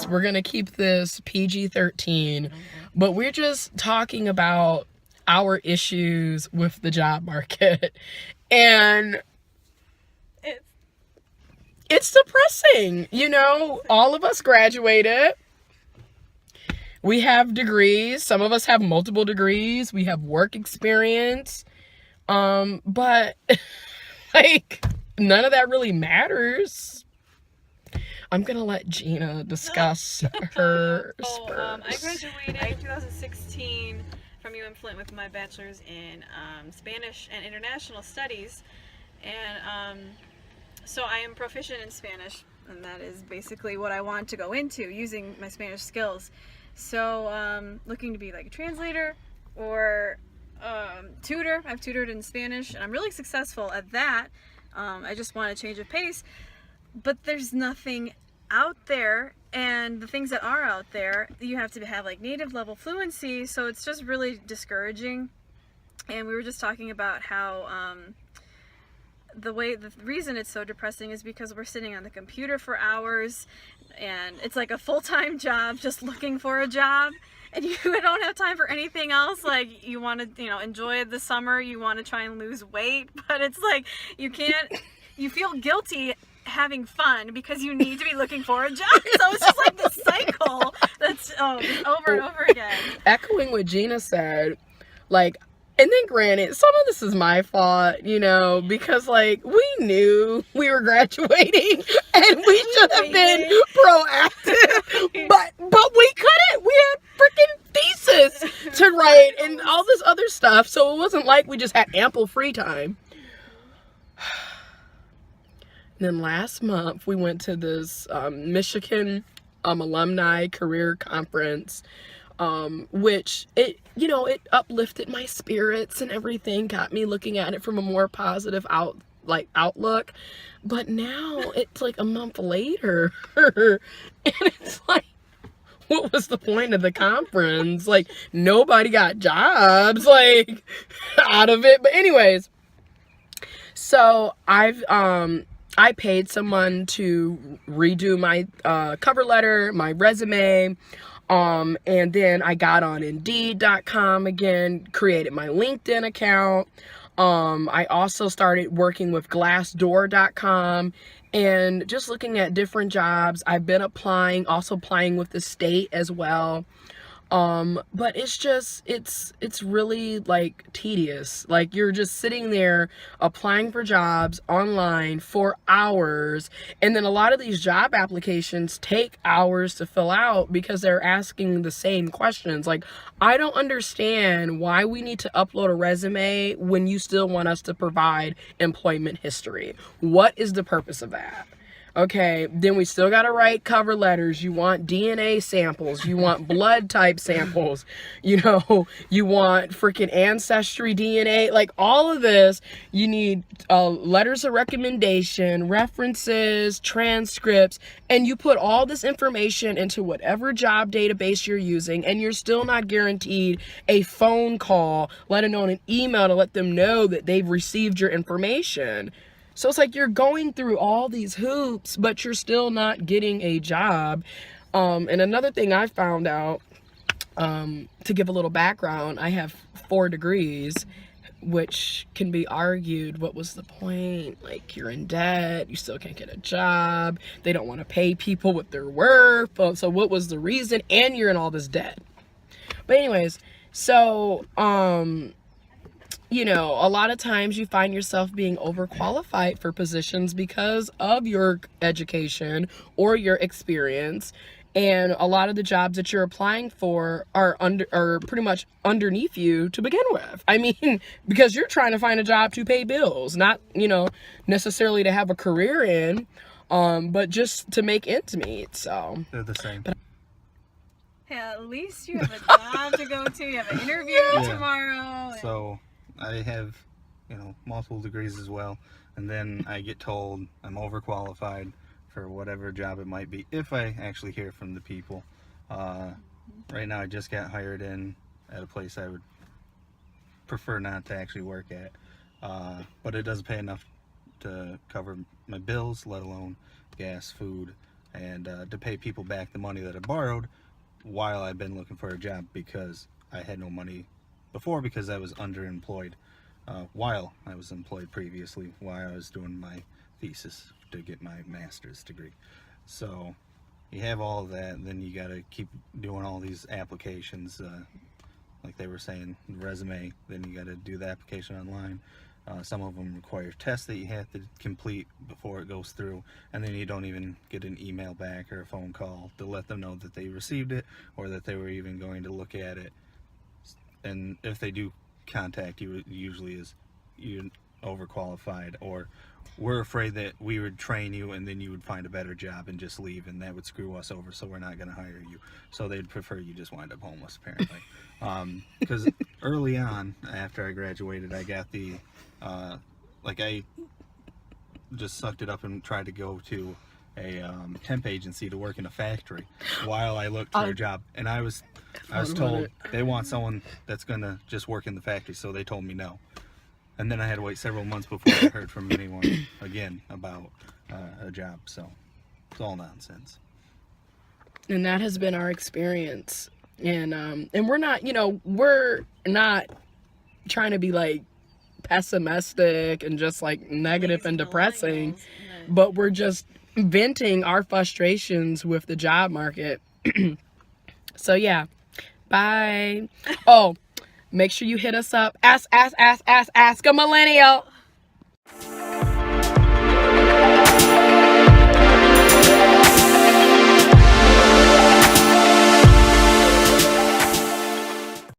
yes, we're going to keep this PG-13, but we're just talking about our issues with the job market. And it's depressing. You know, all of us graduated. We have degrees. Some of us have multiple degrees. We have work experience. But like, none of that really matters. I'm gonna let Gina discuss her spurs. I graduated in 2016 from Flint with my bachelor's in Spanish and International Studies, and so I am proficient in Spanish, and that is basically what I want to go into, using my Spanish skills. So looking to be like a translator or tutor. I've tutored in Spanish, and I'm really successful at that. I just want to change of pace, but there's nothing out there, and the things that are out there, you have to have like native level fluency, so it's just really discouraging. And we were just talking about how the reason it's so depressing is because we're sitting on the computer for hours, and it's like a full-time job, just looking for a job, and you don't have time for anything else. Like, you want to, enjoy the summer, you want to try and lose weight, but it's like you can't. You feel guilty having fun because you need to be looking for a job. So it's just like this cycle that's over and over again. Echoing what Gina said, like, and then granted, some of this is my fault, because like we knew we were graduating and we should have been proactive, but we couldn't. We had freaking thesis to write and all this other stuff, so it wasn't like we just had ample free time. And then last month we went to this Michigan alumni career conference, which it uplifted my spirits and everything, got me looking at it from a more positive outlook. But now it's like a month later, and it's like, what was the point of the conference? Like, nobody got jobs like out of it. But anyways, so I paid someone to redo my cover letter, my resume, and then I got on Indeed.com again, created my LinkedIn account. I also started working with Glassdoor.com and just looking at different jobs. I've been applying with the state as well. But it's really like tedious. Like, you're just sitting there applying for jobs online for hours, and then a lot of these job applications take hours to fill out because they're asking the same questions. Like, I don't understand why we need to upload a resume when you still want us to provide employment history. What is the purpose of that? Okay, then we still gotta write cover letters. You want DNA samples. You want blood type samples. You want freaking ancestry DNA. Like, all of this, you need letters of recommendation, references, transcripts, and you put all this information into whatever job database you're using, and you're still not guaranteed a phone call, let alone an email to let them know that they've received your information. So it's like you're going through all these hoops, but you're still not getting a job. And another thing I found out, to give a little background, I have 4 degrees, which can be argued, what was the point? Like, you're in debt, you still can't get a job, they don't want to pay people what they're worth, so what was the reason? And you're in all this debt. But anyways, so, a lot of times you find yourself being overqualified for positions because of your education or your experience. And a lot of the jobs that you're applying for are pretty much underneath you to begin with. I mean, because you're trying to find a job to pay bills, not, necessarily to have a career in, but just to make ends meet. So they're the same. Hey, at least you have a job to go to. You have an interview tomorrow. So I have, multiple degrees as well, and then I get told I'm overqualified for whatever job it might be, if I actually hear from the people. Right now I just got hired in at a place I would prefer not to actually work at, but it does pay enough to cover my bills, let alone gas, food, and to pay people back the money that I borrowed while I've been looking for a job, because I had no money before because I was underemployed while I was employed previously, while I was doing my thesis to get my master's degree. So you have all of that, and then you got to keep doing all these applications, like they were saying, resume. Then you got to do the application online. Some of them require tests that you have to complete before it goes through, and then you don't even get an email back or a phone call to let them know that they received it or that they were even going to look at it. And if they do contact you, it usually is you're overqualified, or we're afraid that we would train you and then you would find a better job and just leave, and that would screw us over, so we're not going to hire you. So they'd prefer you just wind up homeless, apparently. Because early on, after I graduated, I got the I just sucked it up and tried to go to a temp agency to work in a factory while I looked for a job, and I was told they want someone that's gonna just work in the factory, so they told me no. And then I had to wait several months before I heard from anyone again about a job. So it's all nonsense. And that has been our experience. And we're not trying to be like pessimistic and just like negative and depressing, Millennials. but we're just venting our frustrations with the job market. So yeah, bye. Oh, make sure you hit us up. Ask a millennial.